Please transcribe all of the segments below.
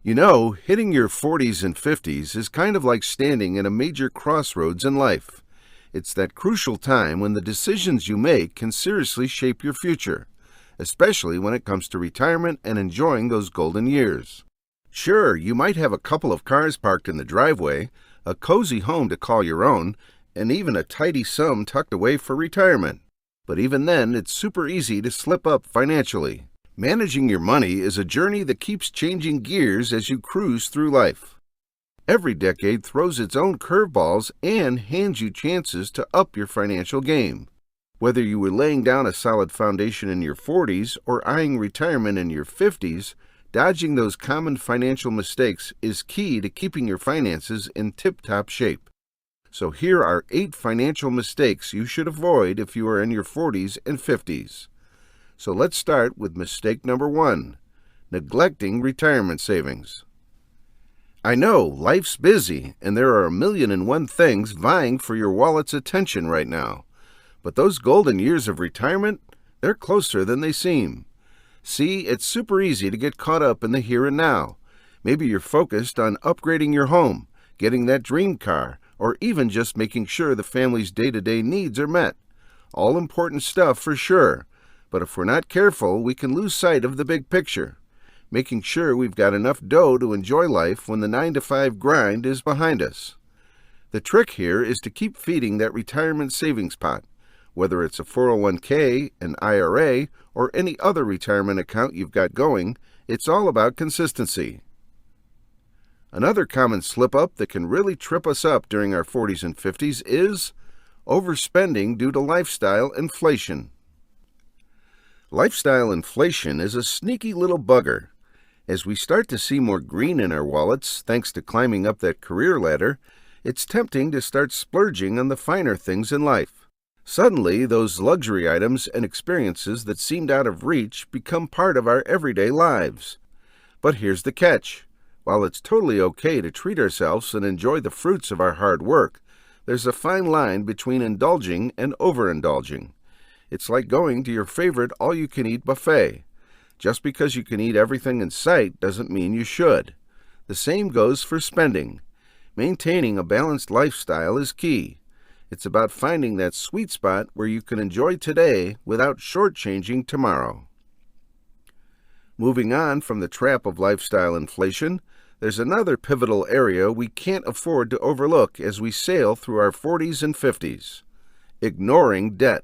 You know, hitting your 40s and 50s is kind of like standing at a major crossroads in life. It's that crucial time when the decisions you make can seriously shape your future, especially when it comes to retirement and enjoying those golden years. Sure, you might have a couple of cars parked in the driveway, a cozy home to call your own, and even a tidy sum tucked away for retirement. But even then, it's super easy to slip up financially. Managing your money is a journey that keeps changing gears as you cruise through life. Every decade throws its own curveballs and hands you chances to up your financial game. Whether you were laying down a solid foundation in your 40s or eyeing retirement in your 50s, dodging those common financial mistakes is key to keeping your finances in tip-top shape. So here are 8 financial mistakes you should avoid if you are in your 40s and 50s. So let's start with mistake number 1, neglecting retirement savings. I know life's busy and there are 1,000,001 things vying for your wallet's attention right now. But those golden years of retirement, they're closer than they seem. See, it's super easy to get caught up in the here and now. Maybe you're focused on upgrading your home, getting that dream car, or even just making sure the family's day-to-day needs are met. All important stuff for sure. But if we're not careful, we can lose sight of the big picture, making sure we've got enough dough to enjoy life when the 9-to-5 grind is behind us. The trick here is to keep feeding that retirement savings pot, whether it's a 401k, an IRA, or any other retirement account you've got going. It's all about consistency. Another common slip-up that can really trip us up during our 40s and 50s is overspending due to lifestyle inflation. Lifestyle inflation is a sneaky little bugger. As we start to see more green in our wallets, thanks to climbing up that career ladder, it's tempting to start splurging on the finer things in life. Suddenly, those luxury items and experiences that seemed out of reach become part of our everyday lives. But here's the catch. While it's totally okay to treat ourselves and enjoy the fruits of our hard work, there's a fine line between indulging and overindulging. It's like going to your favorite all-you-can-eat buffet. Just because you can eat everything in sight doesn't mean you should. The same goes for spending. Maintaining a balanced lifestyle is key. It's about finding that sweet spot where you can enjoy today without shortchanging tomorrow. Moving on from the trap of lifestyle inflation, there's another pivotal area we can't afford to overlook as we sail through our 40s and 50s: ignoring debt.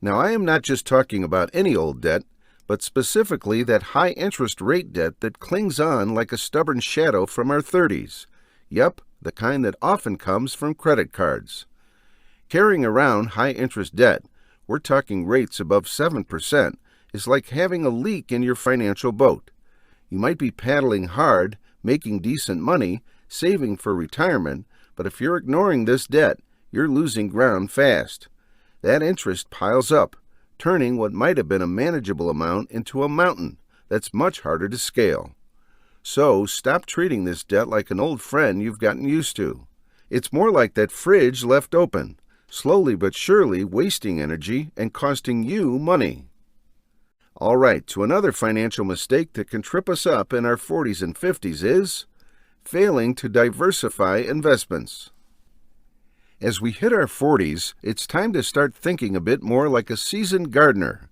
Now, I am not just talking about any old debt, but specifically that high-interest rate debt that clings on like a stubborn shadow from our 30s. Yup, the kind that often comes from credit cards. Carrying around high-interest debt, we're talking rates above 7%, is like having a leak in your financial boat. You might be paddling hard, making decent money, saving for retirement, but if you're ignoring this debt, you're losing ground fast. That interest piles up, turning what might have been a manageable amount into a mountain that's much harder to scale. So stop treating this debt like an old friend you've gotten used to. It's more like that fridge left open, slowly but surely wasting energy and costing you money. All right, to another financial mistake that can trip us up in our 40s and 50s is failing to diversify investments. As we hit our 40s, it's time to start thinking a bit more like a seasoned gardener.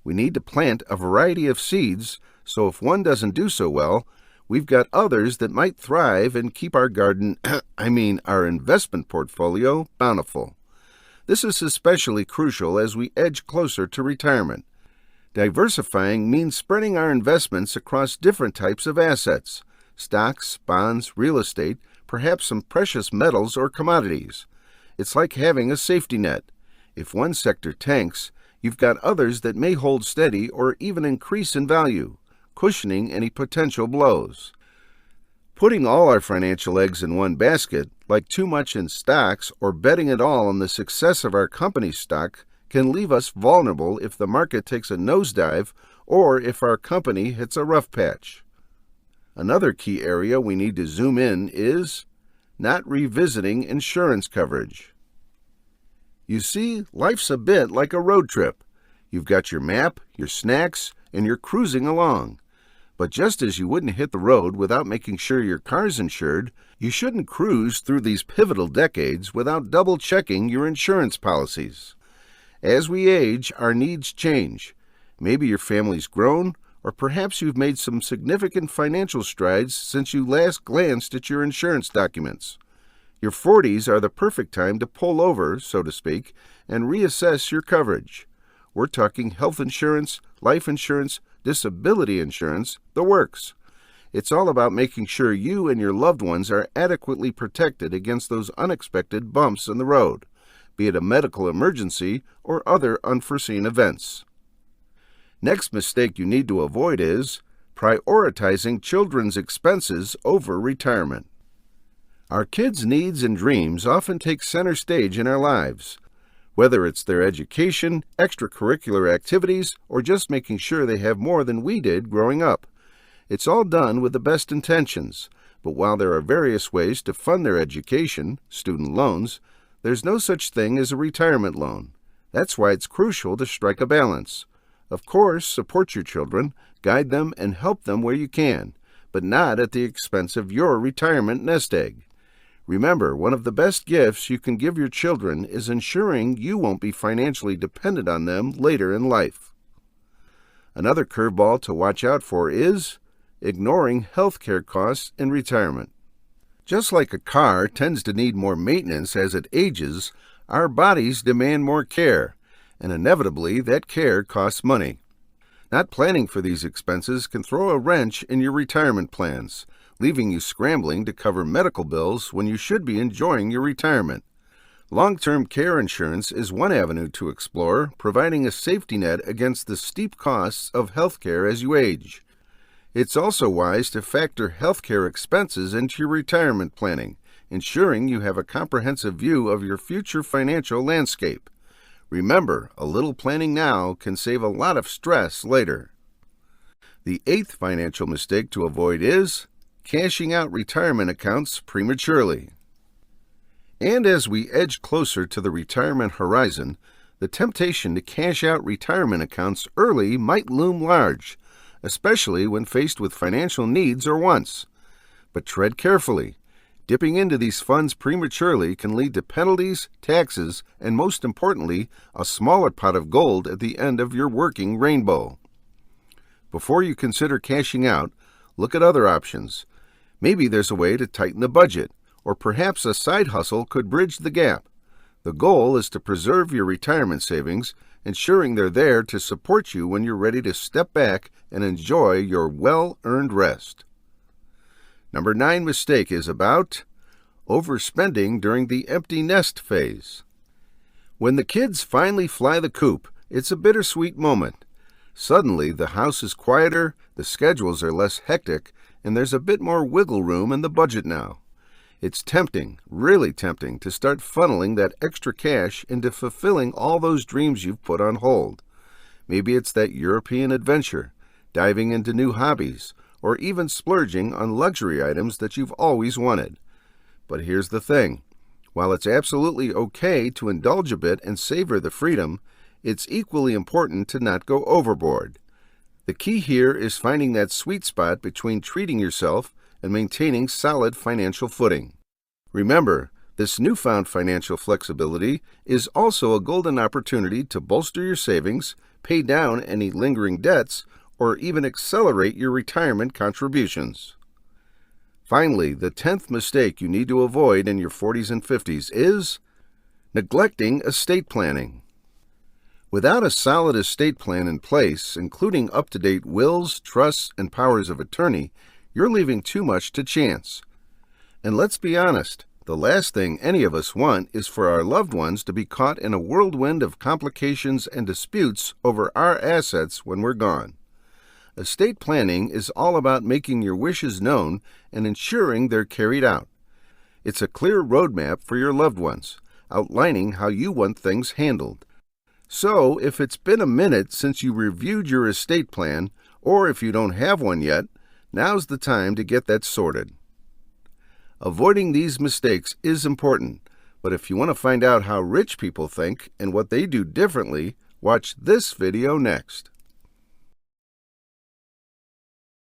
We need to plant a variety of seeds, so if one doesn't do so well, we've got others that might thrive and keep our garden, our investment portfolio bountiful. This is especially crucial as we edge closer to retirement. Diversifying means spreading our investments across different types of assets: stocks, bonds, real estate, perhaps some precious metals or commodities. It's like having a safety net. If one sector tanks, you've got others that may hold steady or even increase in value, cushioning any potential blows. Putting all our financial eggs in one basket, like too much in stocks or betting it all on the success of our company's stock, can leave us vulnerable if the market takes a nosedive or if our company hits a rough patch. Another key area we need to zoom in is not revisiting insurance coverage. You see, life's a bit like a road trip. You've got your map, your snacks, and you're cruising along. But just as you wouldn't hit the road without making sure your car's insured, you shouldn't cruise through these pivotal decades without double-checking your insurance policies. As we age, our needs change. Maybe your family's grown, or perhaps you've made some significant financial strides since you last glanced at your insurance documents. Your 40s are the perfect time to pull over, so to speak, and reassess your coverage. We're talking health insurance, life insurance, disability insurance, the works. It's all about making sure you and your loved ones are adequately protected against those unexpected bumps in the road, be it a medical emergency or other unforeseen events. Next mistake you need to avoid is prioritizing children's expenses over retirement. Our kids' needs and dreams often take center stage in our lives, whether it's their education, extracurricular activities, or just making sure they have more than we did growing up. It's all done with the best intentions, but while there are various ways to fund their education, student loans, there's no such thing as a retirement loan. That's why it's crucial to strike a balance. Of course, support your children, guide them, and help them where you can, but not at the expense of your retirement nest egg. Remember, one of the best gifts you can give your children is ensuring you won't be financially dependent on them later in life. Another curveball to watch out for is ignoring healthcare costs in retirement. Just like a car tends to need more maintenance as it ages, our bodies demand more care, and inevitably that care costs money. Not planning for these expenses can throw a wrench in your retirement plans, leaving you scrambling to cover medical bills when you should be enjoying your retirement. Long-term care insurance is one avenue to explore, providing a safety net against the steep costs of healthcare as you age. It's also wise to factor healthcare expenses into your retirement planning, ensuring you have a comprehensive view of your future financial landscape. Remember, a little planning now can save a lot of stress later. The eighth financial mistake to avoid is cashing out retirement accounts prematurely. And as we edge closer to the retirement horizon, the temptation to cash out retirement accounts early might loom large, especially when faced with financial needs or wants. But tread carefully. Dipping into these funds prematurely can lead to penalties, taxes, and most importantly, a smaller pot of gold at the end of your working rainbow. Before you consider cashing out, look at other options. Maybe there's a way to tighten the budget, or perhaps a side hustle could bridge the gap. The goal is to preserve your retirement savings, ensuring they're there to support you when you're ready to step back and enjoy your well-earned rest. Number 9 mistake is about overspending during the empty nest phase. When the kids finally fly the coop, it's a bittersweet moment. Suddenly, the house is quieter, the schedules are less hectic, and there's a bit more wiggle room in the budget now. It's tempting, really tempting, to start funneling that extra cash into fulfilling all those dreams you've put on hold. Maybe it's that European adventure, diving into new hobbies, or even splurging on luxury items that you've always wanted. But here's the thing. While it's absolutely okay to indulge a bit and savor the freedom, it's equally important to not go overboard. The key here is finding that sweet spot between treating yourself and maintaining solid financial footing. Remember, this newfound financial flexibility is also a golden opportunity to bolster your savings, pay down any lingering debts, or even accelerate your retirement contributions. Finally, the 10th mistake you need to avoid in your 40s and 50s is neglecting estate planning. Without a solid estate plan in place, including up-to-date wills, trusts, and powers of attorney, you're leaving too much to chance. And let's be honest, the last thing any of us want is for our loved ones to be caught in a whirlwind of complications and disputes over our assets when we're gone. Estate planning is all about making your wishes known and ensuring they're carried out. It's a clear roadmap for your loved ones, outlining how you want things handled. So, if it's been a minute since you reviewed your estate plan, or if you don't have one yet, now's the time to get that sorted. Avoiding these mistakes is important, but if you want to find out how rich people think and what they do differently, watch this video next.